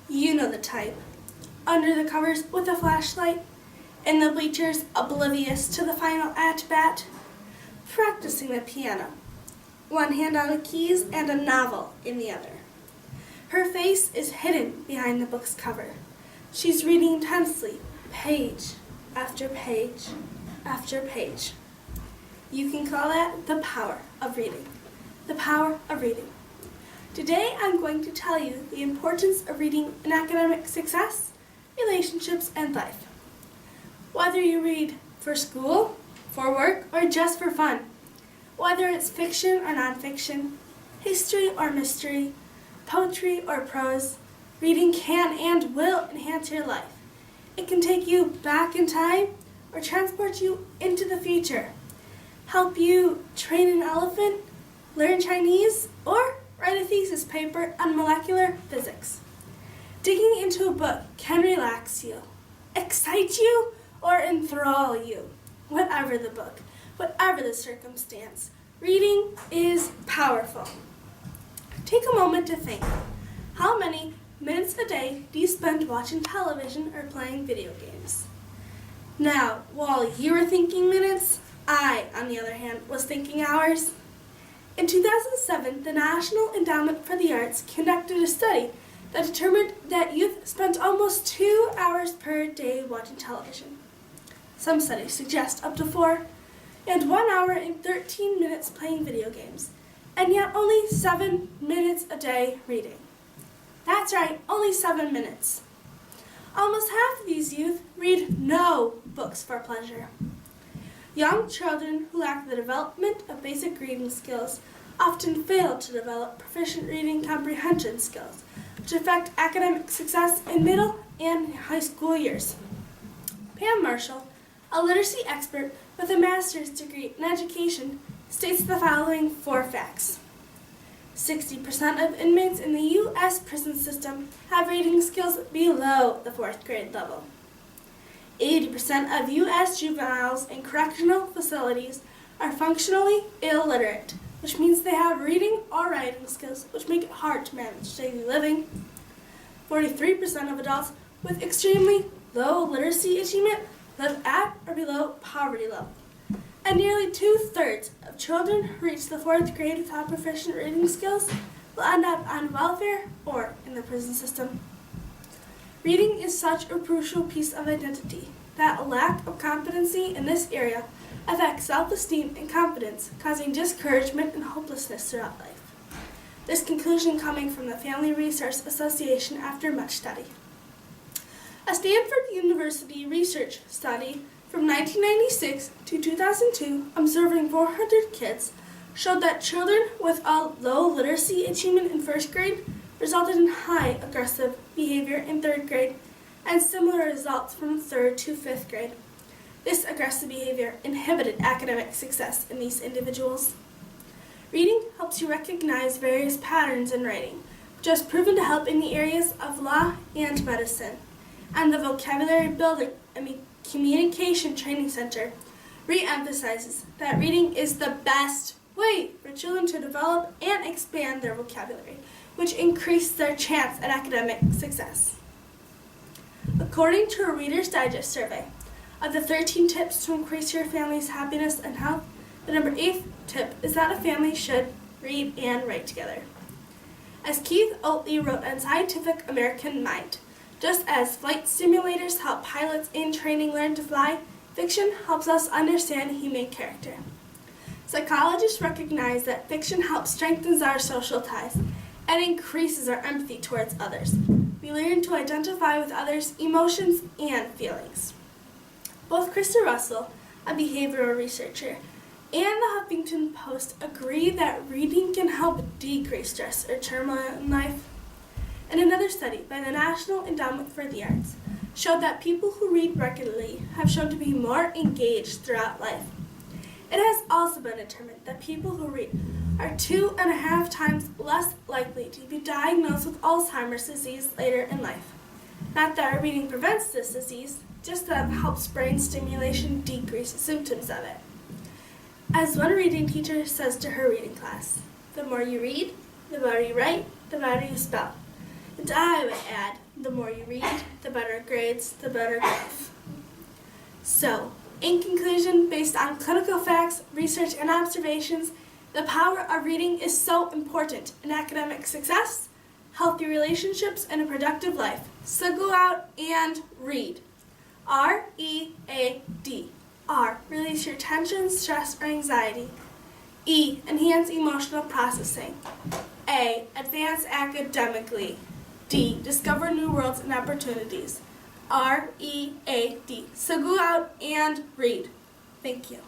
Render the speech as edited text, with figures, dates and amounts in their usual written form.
You know the type. Under the covers with a flashlight, in the bleachers oblivious to the final at-bat, practicing the piano, one hand on the keys and a novel in the other. Her face is hidden behind the book's cover. She's reading intensely, page after page after page. You can call that the power of reading. The power of reading. Today I'm going to tell you the importance of reading in academic success, relationships, and life. Whether you read for school, for work, or just for fun, whether it's fiction or nonfiction, history or mystery, poetry or prose, reading can and will enhance your life. It can take you back in time or transport you into the future, help you train an elephant, learn Chinese, or write a thesis paper on molecular physics. Digging into a book can relax you, excite you, or enthrall you. Whatever the book, whatever the circumstance, reading is powerful. Take a moment to think. How many minutes a day do you spend watching television or playing video games? Now, while you were thinking minutes, I, on the other hand, was thinking hours. In 2007, the National Endowment for the Arts conducted a study that determined that youth spent almost 2 hours per day watching television. Some studies suggest up to 4, and 1 hour and 13 minutes playing video games, and yet only 7 minutes a day reading. That's right, only 7 minutes. Almost half of these youth read no books for pleasure. Young children who lack the development of basic reading skills often fail to develop proficient reading comprehension skills, which affect academic success in middle and high school years. Pam Marshall, a literacy expert with a master's degree in education, states the following 4 facts. 60% of inmates in the U.S. prison system have reading skills below the 4th grade level. 80% of U.S. juveniles in correctional facilities are functionally illiterate, which means they have reading or writing skills which make it hard to manage daily living. 43% of adults with extremely low literacy achievement live at or below poverty level. And nearly 2/3 of children who reach the 4th grade without proficient reading skills will end up on welfare or in the prison system. Reading is such a crucial piece of identity that a lack of competency in this area affects self-esteem and confidence, causing discouragement and hopelessness throughout life. This conclusion coming from the Family Resource Association after much study. A Stanford University research study from 1996 to 2002, observing 400 kids, showed that children with a low literacy achievement in 1st grade resulted in high aggressive behavior in 3rd grade and similar results from 3rd to 5th grade. This aggressive behavior inhibited academic success in these individuals. Reading helps you recognize various patterns in writing, which has proven to help in the areas of law and medicine. And the Vocabulary Building and Communication Training Center re-emphasizes that reading is the best way for children to develop and expand their vocabulary, which increases their chance at academic success. According to a Reader's Digest survey, of the 13 tips to increase your family's happiness and health, the number 8th tip is that a family should read and write together. As Keith Oatley wrote on Scientific American Mind, just as flight simulators help pilots in training learn to fly, fiction helps us understand human character. Psychologists recognize that fiction helps strengthen our social ties and increases our empathy towards others. We learn to identify with others' emotions and feelings. Both Krista Russell, a behavioral researcher, and the Huffington Post agree that reading can help decrease stress or turmoil in life. And another study by the National Endowment for the Arts showed that people who read regularly have shown to be more engaged throughout life. It has also been determined that people who read are 2.5 times less likely to be diagnosed with Alzheimer's disease later in life. Not that reading prevents this disease, just that it helps brain stimulation decrease symptoms of it. As one reading teacher says to her reading class, the more you read, the better you write, the better you spell. And I would add, The more you read, the better grades, the better growth. So, in conclusion, based on clinical facts, research, and observations, the power of reading is so important in academic success, healthy relationships, and a productive life. So go out and read. R-E-A-D. R, release your tension, stress, or anxiety. E, enhance emotional processing. A, advance academically. D, discover new worlds and opportunities. R-E-A-D. So go out and read. Thank you.